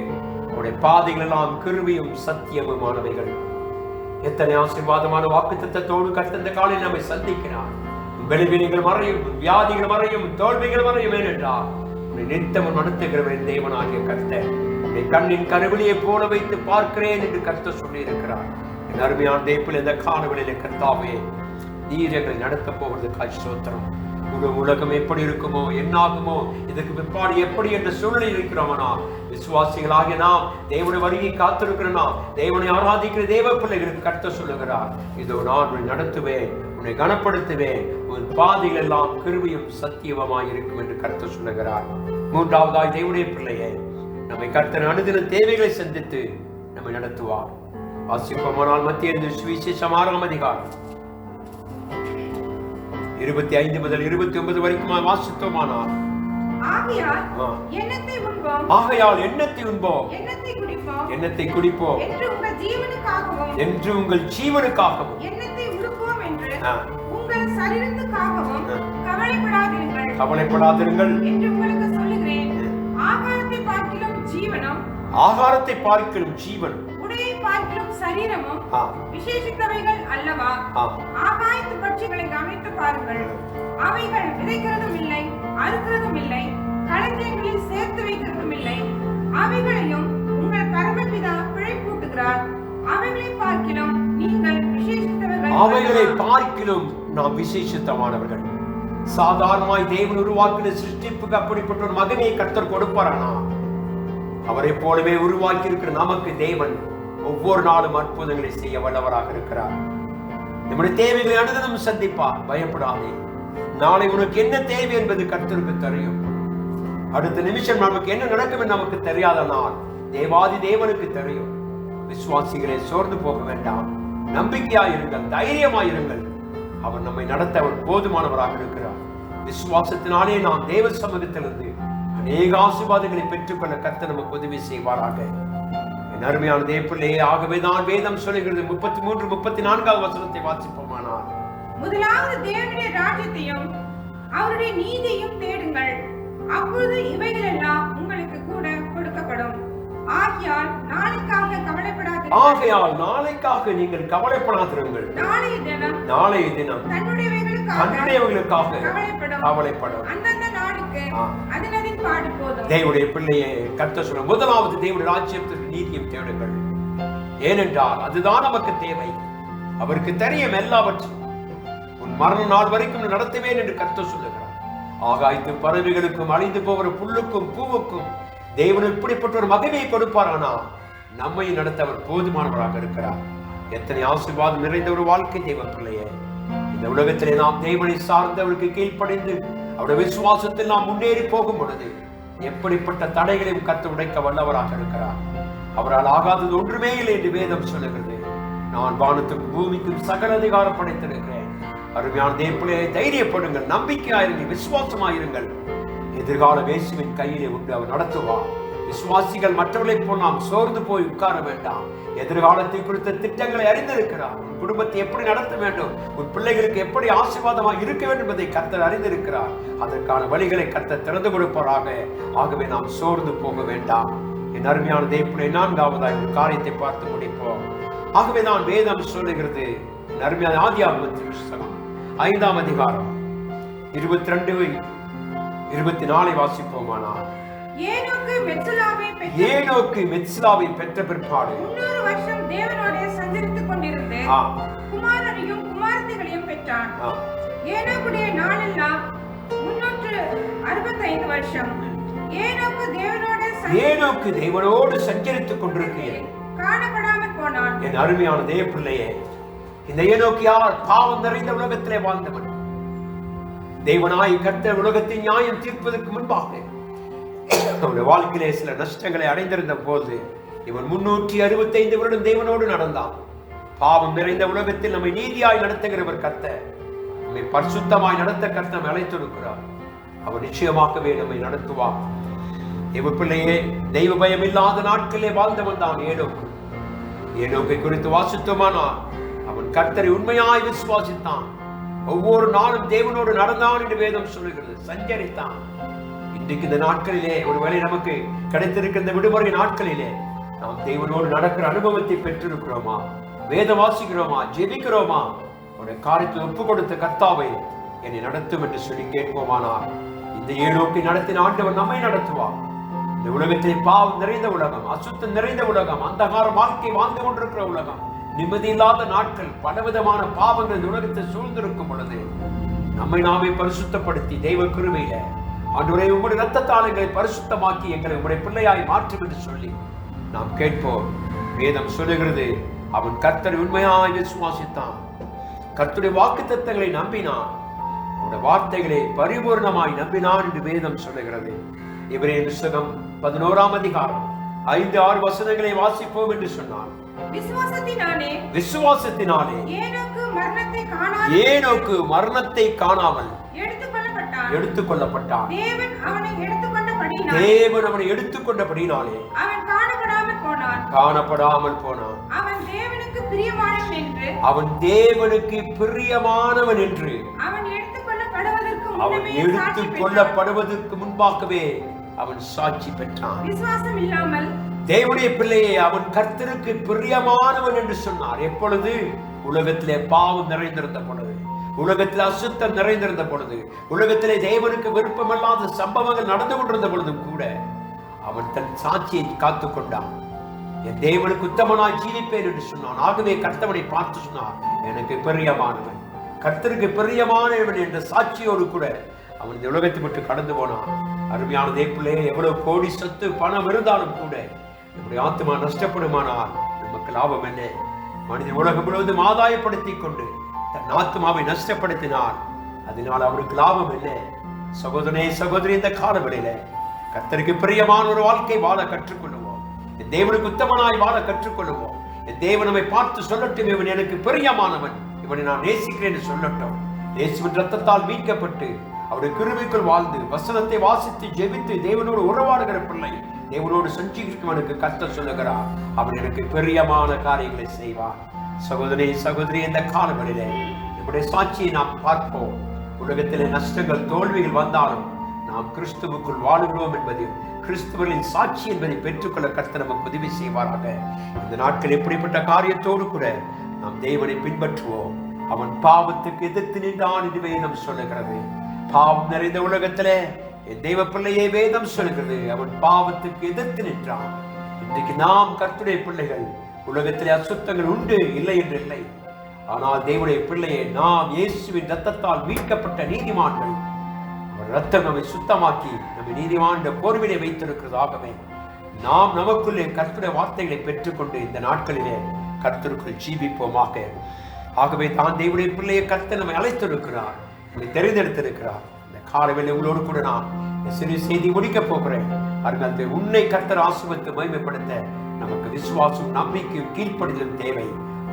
அவருடைய பாதைகள் எல்லாம் கிருபையும் சத்தியமுமானவைகள். எத்தனை ஆசீர்வாதமான வாக்குத்தத்தத்தோடு கர்த்தர் இந்த காலையில் நம்மை சந்திக்கிறார். பலவீனங்கள் மறையும், வியாதிகள் மறையும், தோல்விகள் மறையும். ஏனென்றால் நித்தமும் நடத்துகிறவன் தேவனாகிய கர்த்தர் உன்னை கண்ணின் கருவிலியை போல வைத்து பார்க்கிறேன் என்று கர்த்தர் சொல்லி இருக்கிறார். என் அருமையான தேவப்பிள்ளை, இந்த காலவெளியிலே கர்த்தாவே, நீர் எங்களை நடத்த போவதற்காக ஸ்தோத்திரம். உலகம் எப்படி இருக்குமோ, என்னாகுமோ, இதற்கு பிற்பாடு எப்படி என்ற சூழ்நிலை இருக்கிறோமனா, விசுவாசிகளாகிய நாம் தேவனுடைய வருகை காத்திருக்கிற நாம் தேவனை ஆராதிக்கிற தேவ பிள்ளைகளுக்கு கர்த்தர் சொல்லுகிறார், இதோ நான் உன்னை நடத்துவேன், உன்னை கனப்படுத்துவேன், உன் பாதைகள் எல்லாம் கிருபையும் சத்தியமாய் இருக்கும் என்று கர்த்தர் சொல்லுகிறார். மூன்றாவதாய் தேவனுடைய பிள்ளையே, நம்மை கர்த்தர் அனுதின தேவைகளை சந்தித்து நம்மை நடத்துவார். வாசிப்போமானால் மத்திய சுவிசேஷம் 6ஆம் அதிகாரம் 25 முதல் 29 வரைக்கும் வாசித்தோமானால், ஆகையால் எண்ணத்தை உண்போம், எண்ணத்தை குடிப்போம் என்று உங்கள் ஜீவனுக்காகவும் எண்ணத்தை உடுப்போம் என்று உங்கள் சரீரத்துக்காகவும் கவலைப்படாதிருங்கள் என்று உங்களுக்கு சொல்லுகிறேன். ஆகாரத்தை பார்க்கிலும் ஜீவனும் உடையை பார்க்கிலும் சரீரமும் விசேஷித்தவைகள் அல்லவா? ஆகாயத்து பட்சிகளை கவனித்து பாருங்கள், அவைகள் விதைக்கிறதும் இல்லை, அறுக்கிறதும் இல்லை, களஞ்சியங்களில் சேர்த்து வைக்கிறதும் இல்லை, அவைகளையும் உங்கள் பரமபிதா பிழைப்பூட்டுகிறார். அவைகளை பார்க்கிலும் நீங்கள் விசேஷித்தவர்கள். அவைகளை பார்க்கிலும் நாம் விசேஷித்தமானவர்கள். சாதாரணமாய் தேவன் உருவாக்கின சிருஷ்டிப்புக்கு அப்படிப்பட்ட ஒரு மகனை கர்த்தர் கொடுப்பாரானா, அவரை போலவே உருவாக்கி இருக்கிற நமக்கு தேவன் ஒவ்வொரு நாளும் அற்புதங்களை செய்ய வல்லவராக இருக்கிறார். நம்முடைய தேவைகளை அனுதினம் சந்திப்பார். பயப்படாதே. நாளை உனக்கு என்ன தேவை என்பது கர்த்தருக்கு தெரியும். அடுத்த நிமிஷம் நமக்கு என்ன நடக்கும் என்று நமக்கு தெரியாத நாள் தேவாதி தேவனுக்கு தெரியும். விசுவாசிகளை சோர்ந்து போக வேண்டாம். நம்பிக்கையாயிருங்கள், தைரியமாயிருங்கள். அவர் நம்மை நடத்த அவர் போதுமானவராக இருக்கிறார். விசுவாசத்தினாலே நாம் தேவ சமூகத்திலிருந்து அநேக ஆசீர்வாதங்களை பெற்றுக்கொள்ள கர்த்தர் நமக்கு உதவி செய்வாராக. என் அருமையான தேவப்பிள்ளையே, ஆகவேதான் வேதம் சொல்லுகிறது, 33, 34வது வசனத்தை வாசிப்போமானால், முதலாவது தேவனுடைய ராஜ்யத்தையும் அவருடைய நீதியையும் தேடுங்கள், அப்பொழுது இவைகள் எல்லாம் உங்களுக்கு கூட கொடுக்கப்படும். ஆகையால் நாளைக்காக நீங்கள் கவலைப்படாதிருங்கள். நாளைய தினம் தன்னுடையவைகளுக்காக கவலைப்படும். அந்தந்த நாளுக்கு நமக்கு அதனதின் பாடு போதும். தேவனுடைய பிள்ளையே, கர்த்தர் சொல்ல முதலாவது தேவனுடைய ராஜ்யத்தின் நீதியும் தேடுங்கள். ஏனென்றால் அதுதான் நமக்கு தேவை. அவருக்கு தெரியும் எல்லாவற்றையும். உன் மரண நாள் வரைக்கும் நடத்துவேன் என்று கர்த்தர் சொல்லுகிறார். ஆகாயத்து பறவைகளுக்கும் அழிந்து போகிற புல்லுக்கும் பூவுக்கும் தேவன் இப்படிப்பட்ட ஒரு மகிமையை கொடுப்பாரானா நம்மை நடத்த அவர் போதுமானவராக இருக்கிறார். எத்தனை ஆசீர்வாதம் நிறைந்த ஒரு வாழ்க்கை தேவ பிள்ளையே. இந்த உலகத்திலே நாம் தேவனை சார்ந்து அவருக்கு கீழ்ப்படைந்து அவருடைய விசுவாசத்தில் நாம் முன்னேறி போகும் பொழுது எப்படிப்பட்ட தடைகளையும் கர்த்தர் உடைக்க வல்லவராக இருக்கிறார். அவரால் ஆகாதது ஒன்றுமே இல்லை என்று வேதம் சொல்லுகிறது. நான் வானத்துக்கும் பூமிக்கும் சகல அதிகாரம் படைத்திருக்கிறேன். அருமையான தேவனே, தைரியப்படுங்கள், நம்பிக்கையாயிருங்கள், விசுவாசமாயிருங்கள். எதிர்கால இயேசுவின் கையிலே உண்டு, அவர் நடத்துவார். விசுவாசிகள் மற்றவர்களைப் போல் நாம் சோர்ந்து போய் உட்கார வேண்டாம். எதிர்காலத்தை குறித்த திட்டங்களை அறிந்திருக்கிறார். உன் குடும்பத்தை எப்படி நடத்த வேண்டும், உன் பிள்ளைகளுக்கு எப்படி ஆசீர்வாதமாக இருக்க வேண்டும் என்பதை கர்த்தர் அறிந்திருக்கிறார். அதற்கான வழிகளை கர்த்தர் திறந்து கொடுப்பாராக. ஆகவே நாம் சோர்ந்து போக வேண்டாம். என் அருமையான தேவனே, நான்காவதாய் ஒரு காரியத்தை பார்த்து முடிப்போம். ஆகவே தான் வேதம் சொல்லுகிறது, என் அருமையான ஆதியாகமத்தின் புத்தகம் 5ஆம் அதிகாரம் 22-24 வாசிப்போமானால், ஏனோக்கு மெத்சுலாவை பெற்ற பிற்பாடு 300 வருஷம் தேவனோடே சஞ்சரித்துக் கொண்டிருந்து குமாரரையும் குமாரத்திகளையும் பெற்றான். ஏனோக்குடைய நாளெல்லாம் 365 வருஷம். ஏனோக்கு தேவனோடு சஞ்சரித்துக் கொண்டிருக்கிறேன், காணப்படாமல் போனான். என் அருமையான தேவ பிள்ளையே, இந்த ஏனோக்கு யார்? பாவம் நிறைந்த உலகத்திலே வாழ்ந்தவன். தேவனாய் கர்த்தர் உலகத்தின் நியாயம் தீர்ப்பதற்கு முன்பாக அவருடைய வாழ்க்கையிலே சில நஷ்டங்களை அடைந்திருந்த போது இவன் 365 வருடம் தேவனோடு நடந்தான். பாவம் நிறைந்த உலகத்தில் நம்மை நீதியாய் நடத்துகிறவர் கர்த்தர், நம்மை பரிசுத்தமாய் நடத்த கர்த்தர் அழைத்திருக்கிறார். அவர் நிச்சயமாகவே நம்மை நடத்துவார். தேவ பிள்ளையே, தெய்வ பயம் இல்லாத நாட்களே வாழ்ந்தவன் தான் ஏனோக்கு. ஏனோக்கை குறித்து வாசித்தோமானால் அவன் கர்த்தரை உண்மையாய் விசுவாசித்தான். ஒவ்வொரு நாளும் தேவனோடு நடந்தான் என்று வேதம் சொல்லுகிறது, சஞ்சரித்தான். இன்றைக்கு இந்த நாட்களிலே ஒருவேளை நமக்கு கிடைத்திருக்கிற விடுமுறை நாட்களிலே நாம் தேவனோடு நடக்கிற அனுபவத்தை பெற்றிருக்கிறோமா? வேதம் வாசிக்கிறோமா? ஜெபிக்கிறோமா? உடைய காரியத்தை ஒப்பு கொடுத்த கர்த்தாவை என்னை நடத்தும் என்று சொல்லி கேட்போமானால் இந்த ஏனோக்கை நடத்தின ஆண்டவர் நம்மை நடத்துவார். இந்த உலகத்திலே பாவம் நிறைந்த உலகம், அசுத்தம் நிறைந்த உலகம், அந்தகார வாழ்க்கை வாழ்ந்து கொண்டிருக்கிற உலகம், நிம்மதி இல்லாத நாட்கள், பலவிதமான பாவங்கள் இந்த உலகத்தை சூழ்ந்திருக்கும் பொழுது நம்மை நாமே பரிசுத்தப்படுத்தி தெய்வ கிருபையில ஆண்டவரே உம்முடைய இரத்தத்தாளங்களை பரிசுத்தமாக்கி எங்களை உம்முடைய பிள்ளையாய் மாற்றும் என்று சொல்லி நாம் கேட்போம். வேதம் சொல்லுகிறது, அவன் கர்த்தரை உண்மையாய் விசுவாசித்தான், கர்த்தருடைய வாக்குத்தத்தங்களை நம்பினான், அவருடைய வார்த்தைகளை பரிபூர்ணமாய் நம்பினான் என்று வேதம் சொல்லுகிறது. எபிரேயர் புத்தகம் 11ஆம் அதிகாரம் 5-6 வசனங்களை வாசிப்போம் என்று சொன்னான். விசுவாசத்தினாலே ஏனோக்கு மரணத்தை காணாமல் எடுத்துக்கொள்ளப்பட்டான். தேவன் அவனை எடுத்துக்கொண்டபடினாலே அவன் காணப்படாமல் போனான். அவன் தேவனுக்கு பிரியமானவன் என்று அவன் எடுத்துக்கொள்ளப்படுவதற்கு முன்பாகவே அவன் சாட்சி பெற்றான். விசுவாசம் இல்லாமல் தேவனுடைய பிள்ளையை அவன் கர்த்தருக்கு பிரியமானவன் என்று சொன்னார். எப்பொழுது? உலகத்திலே பாவம் நிறைந்திருந்த பொழுது, உலகத்தில் அசுத்தம் நிறைந்திருந்த பொழுது, உலகத்திலே தேவனுக்கு விருப்பமில்லாத சம்பவங்கள் நடந்து கொண்டிருந்த பொழுதும் கூட அவன் தன் சாட்சியை காத்துக் கொண்டான். என் தேவனுக்கு உத்தமனாய் ஜீவிப்பேன் என்று சொன்னான். ஆகவே கர்த்தவனை பார்த்து சொன்னார், எனக்கு பிரியமானவன், கர்த்தருக்கு பிரியமானவன் என்ற சாட்சியோடு கூட அவன் இந்த உலகத்தை விட்டு கடந்து போனான். அருமையான தேவனே, எவ்வளவு கோடி சொத்து பணம் இருந்தாலும் கூட நம்முடைய ஆத்மா நஷ்டப்படுமானால் நமக்கு லாபம் என்ன? மனிதன் உலகம் முழுவதும் ஆதாயப்படுத்தி கொண்டு தன் ஆத்மாவை நஷ்டப்படுத்தினார், அதனால் அவனுக்கு லாபம் என்ன? சகோதரனே சகோதரி, இந்த காலவெளியில கர்த்தருக்கு பிரியமான ஒரு வாழ்க்கை வாழ கற்றுக்கொள்ளுவோம். என் தேவனுக்கு உத்தமனாய் வாழ கற்றுக்கொள்ளுவோம். என் தேவன் நம்மை பார்த்து சொல்லட்டும், இவன் எனக்கு பிரியமானவன், இவனை நான் நேசிக்கிறேன் என்று சொல்லட்டும். இயேசுவின் ரத்தத்தால் மீட்கப்பட்டு அவருடைய கிருபைக்குள் வாழ்ந்து வசனத்தை வாசித்து ஜெபித்து தேவனோடு உறவாடுகிற பிள்ளை, தேவனோடு சஞ்சரிக்கிறவனுக்கு கர்த்தர் சொல்லுகிறார், அவன் எனக்கு பிரியமான காரியங்களை செய்வார். சகோதரி சகோதரி, இந்த காலங்களிலே நம்முடைய சாட்சியை நாம் பார்ப்போம். உலகத்திலே நஷ்டங்கள் தோல்விகள் வந்தாலும் நாம் கிறிஸ்துவுக்குள் வாழுகிறோம் என்பதையும் கிறிஸ்துவரின் சாட்சி என்பதை பெற்றுக்கொள்ள கர்த்தர் நமக்கு உதவி செய்வாராக. இந்த நாட்கள் எப்படிப்பட்ட காரியத்தோடு கூட நாம் தேவனை பின்பற்றுவோம். அவன் பாவத்துக்கு எதிர்த்து நின்றான் என்று வேதம் சொல்லுகிறது. பாவம் நிறைந்த உலகத்திலே என் தெய்வ பிள்ளையே வேதம் சொல்கிறது, அவன் பாவத்துக்கு எதிர்த்து நின்றான். இன்றைக்கு நாம் கர்த்தருடைய பிள்ளைகள். உலகத்திலே அசுத்தங்கள் உண்டு, இல்லை என்று இல்லை. ஆனால் தேவனுடைய பிள்ளையை நாம் இயேசுவின் ரத்தத்தால் மீட்கப்பட்ட நீதிமான்கள். அவர் ரத்தம் நம்மை சுத்தமாக்கி நம்மை நீதிமான் போர்வினை வைத்திருக்கிறதாகவே நாம் நமக்குள்ளே கர்த்தருடைய வார்த்தைகளை பெற்றுக்கொண்டு இந்த நாட்களிலே கர்த்தருக்குள் ஜீவிப்போமாக. ஆகவே தான் தேவனுடைய பிள்ளையை கர்த்தர் நம்மை அழைத்திருக்கிறார், நம்மை தெரிந்தெடுத்திருக்கிறார். இந்த காலவேளை உங்களோடு கூட நான் சிறு செய்தி முடிக்கப் போகிறேன். அருகாந்த உன்னை கர்த்தர் ஆசீர்வதித்து மகிமைப்படுத்த நமக்கு விசுவாசம், நம்பிக்கையும் கீழ்ப்படிதலும் தேவை.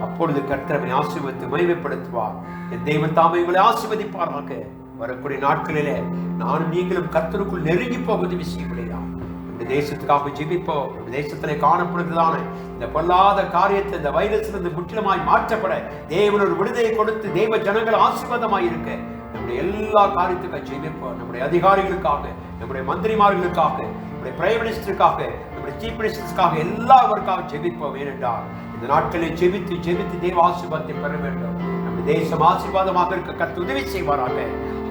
அப்பொழுது கர்த்தர் நம்மை ஆசீர்வதித்து மகிமைப்படுத்துவார். என் தெய்வம் தாமே உங்களை ஆசீர்வதிப்பாராக. வரக்கூடிய நாட்களிலே நானும் நீங்களும் கர்த்தருக்குள் நெருங்கி போவது விஷயங்களேதான். இந்த தேசத்துக்காக ஜெபிப்போம். இந்த தேசத்திலே காணப்படுகிறதான இந்த பொல்லாத காரியத்தை, இந்த வைரஸிலிருந்து முற்றிலுமாய் மாற்றப்பட தேவன் ஒரு விடுதலை கொடுத்து தேவ ஜனங்கள் ஆசீர்வாதமாய் இருக்க நம்முடைய எல்லா காரியத்துக்காக ஜெபிப்போம். நம்முடைய அதிகாரிகளுக்காக, நம்முடைய மந்திரிமார்களுக்காக, நம்முடைய பிரைம் மினிஸ்டருக்காக, நம்முடைய சீஃப் மினிஸ்டர்ஸ்க்காக, எல்லாருக்காக ஜெபிப்போம். ஏனென்றால் இந்த நாட்களில் ஜெபித்து ஜெபித்து தேவ ஆசீர்வாதத்தை பெற வேண்டும். நம்முடைய தேசம் ஆசீர்வாதமாக இருக்க கர்த்தர் உதவி செய்வாராக.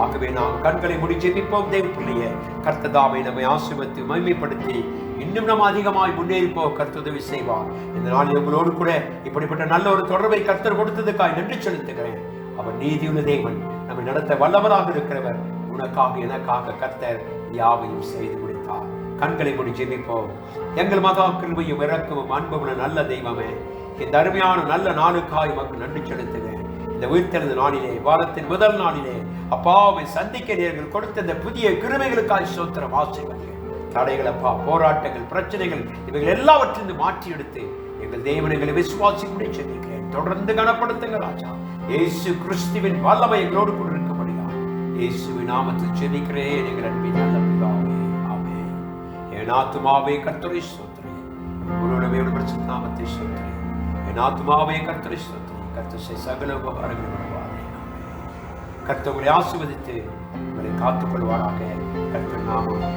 ஆகவே நாம் கண்களை மூடி ஜெபிப்போம். தேவ பிள்ளையே, கர்த்தர் தாமே நம்மை ஆசீர்வதித்து மகிமைப்படுத்தி இன்னும் நாம் அதிகமாய் முன்னேறிப்போ கர்த்தர் உதவி செய்வார். இந்த நாளில் உங்களோடு கூட இப்படிப்பட்ட நல்ல ஒரு தொடர்பை கர்த்தர் கொடுத்ததுக்காக நன்றி செலுத்துகிறேன். அவர் நீதியுள்ள தேவன், நம்மை நடத்த வல்லவராக இருக்கிறவர். உனக்காக எனக்காக கர்த்தர் யாவையும் செய்து முடித்தார். கண்களை மூடி ஜெபிப்போம். எங்கள் மகா கிருபையும் இரக்கமும் அன்புள்ள நல்ல தெய்வமே, இந்த அருமையான நல்ல நாளுக்காய் மக்கள் நன்றி செலுத்துகிறேன். இந்த உயிர்த்தெழுந்த நாளிலே, வாரத்தின் முதல் நாளிலே அப்பாவை சந்திக்க நேர்கள் கொடுத்த இந்த புதிய கிருபைகளுக்காய் ஸ்தோத்திரம், ஆசீர்வதிங்க. தடைகள் அப்பா, போராட்டங்கள், பிரச்சனைகள் இவைகள் எல்லாவற்றிலிருந்து மாற்றி எடுத்து எங்கள் தேவனை எங்களை விசுவாசிக்கும்படி ஜெபிக்கிறேன். தொடர்ந்து கனப்படுத்துங்க ராஜா. இயேசு கிறிஸ்துவின் வல்லமை எங்களோடு கூட இருக்கபடியா இயேசுவின் நாமத்தில் ஜெபிக்கிறேன் எங்கள் அன்பின் நல்ல பிதாவே, ஆமென். என் ஆத்துமாவே கர்த்தரை ஸ்தோத்திரி, உங்களுடைய பரிசுத்த நாமத்தை ஸ்தோத்திரி. என் ஆத்துமாவே கர்த்தரை ஸ்தோத்திரி, கர்த்தர் சகல உபகாரங்களும் வருவாரே. கர்த்தர் உங்களை ஆசீர்வதித்து உங்களை காத்துக்கொள்வாராக. கர்த்தர் நாமம்